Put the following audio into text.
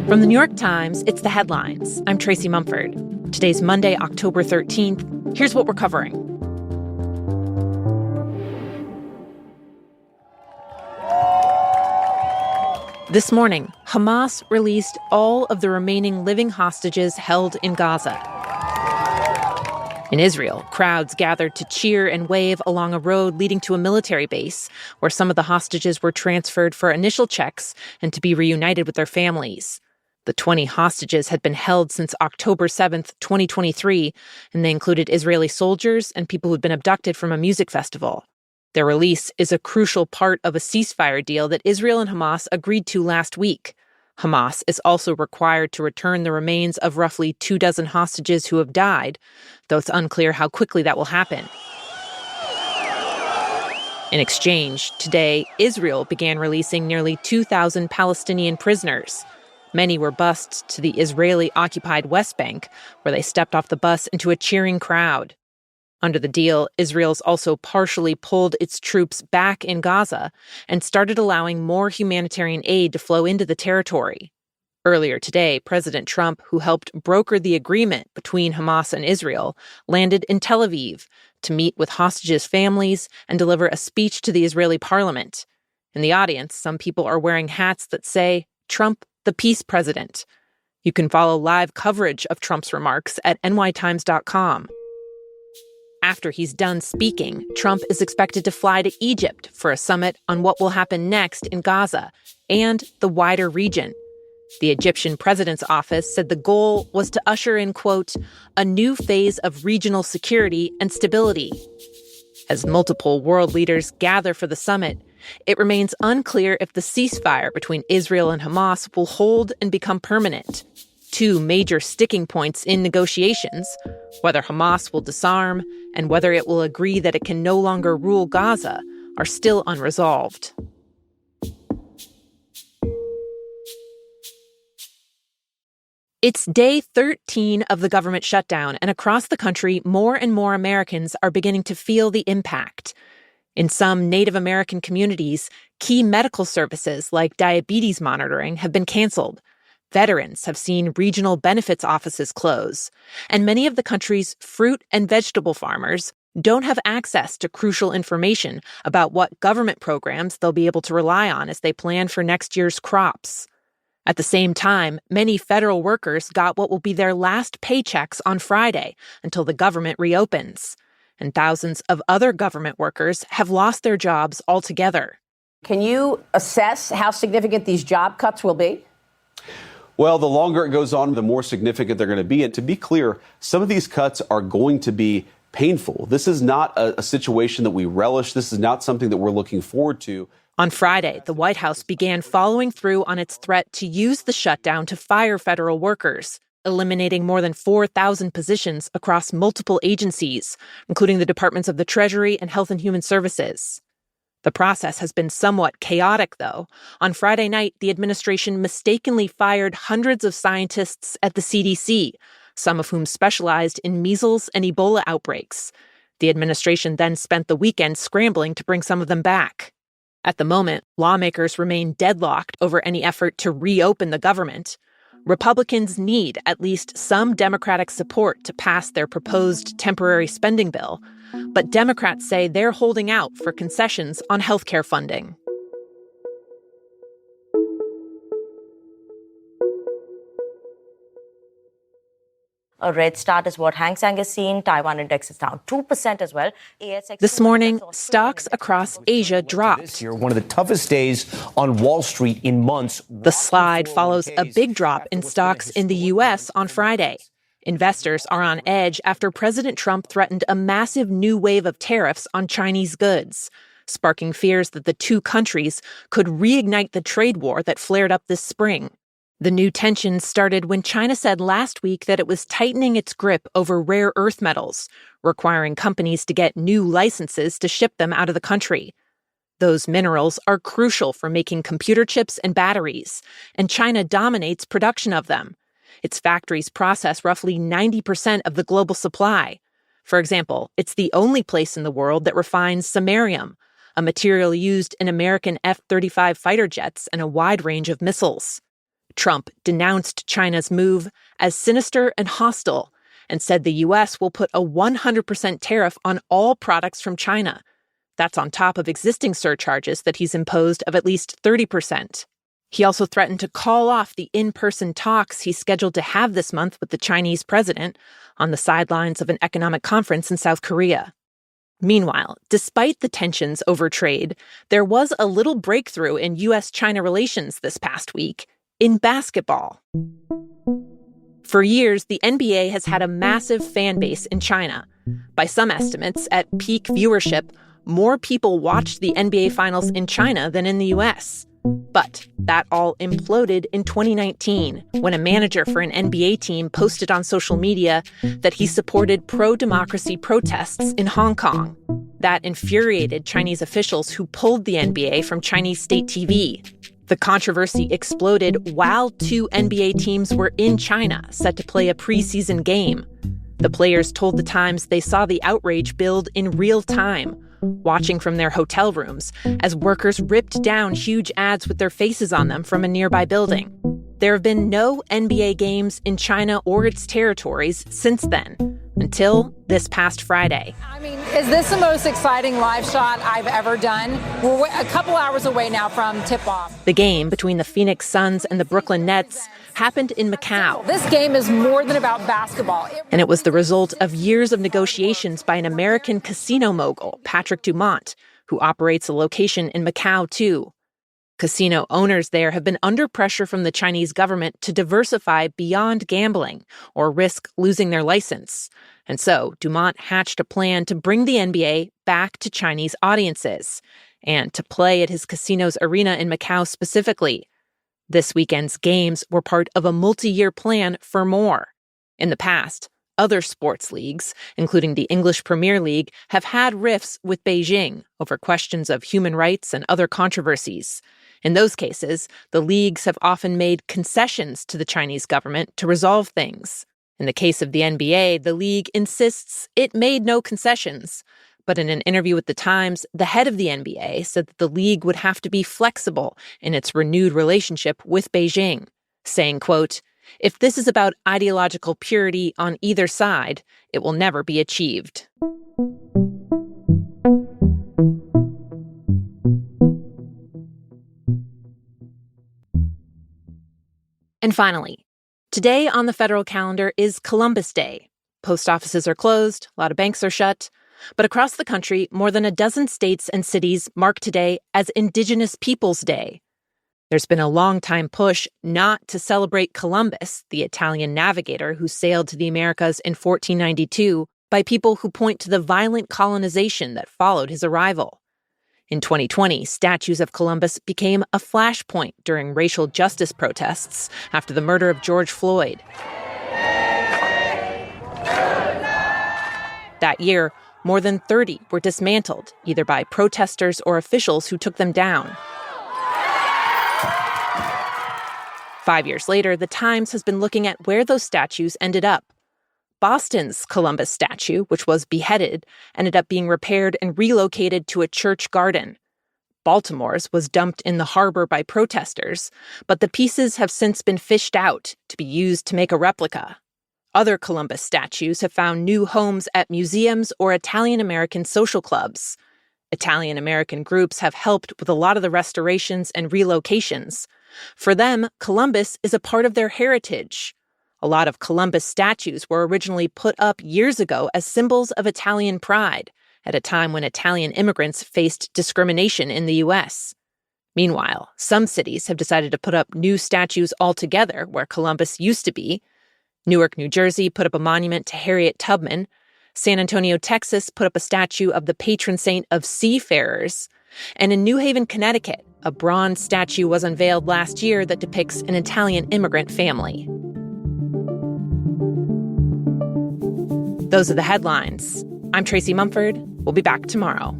From the New York Times, it's The Headlines. I'm Tracy Mumford. Today's Monday, October 13th. Here's what we're covering. This morning, Hamas released all of the remaining living hostages held in Gaza. In Israel, crowds gathered to cheer and wave along a road leading to a military base, where some of the hostages were transferred for initial checks and to be reunited with their families. The 20 hostages had been held since October 7th, 2023, and they included Israeli soldiers and people who'd been abducted from a music festival. Their release is a crucial part of a ceasefire deal that Israel and Hamas agreed to last week. Hamas is also required to return the remains of roughly 24 hostages who have died, though it's unclear how quickly that will happen. In exchange, today, Israel began releasing nearly 2,000 Palestinian prisoners. Many were bused to the Israeli-occupied West Bank, where they stepped off the bus into a cheering crowd. Under the deal, Israel's also partially pulled its troops back in Gaza and started allowing more humanitarian aid to flow into the territory. Earlier today, President Trump, who helped broker the agreement between Hamas and Israel, landed in Tel Aviv to meet with hostages' families and deliver a speech to the Israeli parliament. In the audience, some people are wearing hats that say, "Trump, the Peace President." You can follow live coverage of Trump's remarks at nytimes.com. After he's done speaking, Trump is expected to fly to Egypt for a summit on what will happen next in Gaza and the wider region. The Egyptian president's office said the goal was to usher in, quote, a new phase of regional security and stability. As multiple world leaders gather for the summit, it remains unclear if the ceasefire between Israel and Hamas will hold and become permanent. Two major sticking points in negotiations, whether Hamas will disarm and whether it will agree that it can no longer rule Gaza, are still unresolved. It's day 13 of the government shutdown, and across the country, more and more Americans are beginning to feel the impact. In some Native American communities, key medical services like diabetes monitoring have been canceled. Veterans have seen regional benefits offices close, and many of the country's fruit and vegetable farmers don't have access to crucial information about what government programs they'll be able to rely on as they plan for next year's crops. At the same time, many federal workers got what will be their last paychecks on Friday until the government reopens. And thousands of other government workers have lost their jobs altogether. Can you assess how significant these job cuts will be? Well, the longer it goes on, the more significant they're going to be. And to be clear, some of these cuts are going to be painful. This is not a situation that we relish. This is not something that we're looking forward to. On Friday, the White House began following through on its threat to use the shutdown to fire federal workers, eliminating more than 4,000 positions across multiple agencies, including the Departments of the Treasury and Health and Human Services. The process has been somewhat chaotic, though. On Friday night, the administration mistakenly fired hundreds of scientists at the CDC, some of whom specialized in measles and Ebola outbreaks. The administration then spent the weekend scrambling to bring some of them back. At the moment, lawmakers remain deadlocked over any effort to reopen the government. Republicans need at least some Democratic support to pass their proposed temporary spending bill, but Democrats say they're holding out for concessions on health care funding. A red start is what Hang Seng is seeing. Taiwan index is down 2% as well. This morning, stocks across Asia dropped. One of the toughest days on Wall Street in months. The slide follows a big drop in stocks in the U.S. on Friday. Investors are on edge after President Trump threatened a massive new wave of tariffs on Chinese goods, sparking fears that the two countries could reignite the trade war that flared up this spring. The new tensions started when China said last week that it was tightening its grip over rare earth metals, requiring companies to get new licenses to ship them out of the country. Those minerals are crucial for making computer chips and batteries, and China dominates production of them. Its factories process roughly 90% of the global supply. For example, it's the only place in the world that refines samarium, a material used in American F-35 fighter jets and a wide range of missiles. Trump denounced China's move as sinister and hostile and said the U.S. will put a 100% tariff on all products from China. That's on top of existing surcharges that he's imposed of at least 30%. He also threatened to call off the in-person talks he's scheduled to have this month with the Chinese president on the sidelines of an economic conference in South Korea. Meanwhile, despite the tensions over trade, there was a little breakthrough in U.S.-China relations this past week in basketball. For years, the NBA has had a massive fan base in China. By some estimates, at peak viewership, more people watched the NBA Finals in China than in the U.S. But that all imploded in 2019 when a manager for an NBA team posted on social media that he supported pro-democracy protests in Hong Kong. That infuriated Chinese officials who pulled the NBA from Chinese state TV. The controversy exploded while two NBA teams were in China, set to play a preseason game. The players told The Times they saw the outrage build in real time, watching from their hotel rooms as workers ripped down huge ads with their faces on them from a nearby building. There have been no NBA games in China or its territories since then, until this past Friday. I mean, is this the most exciting live shot I've ever done? We're a couple hours away now from tip-off. The game between the Phoenix Suns and the Brooklyn Nets happened in Macau. This game is more than about basketball. And it was the result of years of negotiations by an American casino mogul, Patrick Dumont, who operates a location in Macau, too. Casino owners there have been under pressure from the Chinese government to diversify beyond gambling or risk losing their license. And so Dumont hatched a plan to bring the NBA back to Chinese audiences and to play at his casino's arena in Macau specifically. This weekend's games were part of a multi-year plan for more. In the past, other sports leagues, including the English Premier League, have had rifts with Beijing over questions of human rights and other controversies. In those cases, the leagues have often made concessions to the Chinese government to resolve things. In the case of the NBA, the league insists it made no concessions. But in an interview with The Times, the head of the NBA said that the league would have to be flexible in its renewed relationship with Beijing, saying, quote, "If this is about ideological purity on either side, it will never be achieved." And finally, today on the federal calendar is Columbus Day. Post offices are closed, a lot of banks are shut. But across the country, more than a dozen states and cities mark today as Indigenous Peoples' Day. There's been a long-time push not to celebrate Columbus, the Italian navigator who sailed to the Americas in 1492, by people who point to the violent colonization that followed his arrival. In 2020, statues of Columbus became a flashpoint during racial justice protests after the murder of George Floyd. That year, more than 30 were dismantled, either by protesters or officials who took them down. 5 years later, The Times has been looking at where those statues ended up. Boston's Columbus statue, which was beheaded, ended up being repaired and relocated to a church garden. Baltimore's was dumped in the harbor by protesters, but the pieces have since been fished out to be used to make a replica. Other Columbus statues have found new homes at museums or Italian-American social clubs. Italian-American groups have helped with a lot of the restorations and relocations. For them, Columbus is a part of their heritage. A lot of Columbus statues were originally put up years ago as symbols of Italian pride, at a time when Italian immigrants faced discrimination in the U.S. Meanwhile, some cities have decided to put up new statues altogether where Columbus used to be. Newark, New Jersey put up a monument to Harriet Tubman. San Antonio, Texas put up a statue of the patron saint of seafarers. And in New Haven, Connecticut, a bronze statue was unveiled last year that depicts an Italian immigrant family. Those are the headlines. I'm Tracy Mumford. We'll be back tomorrow.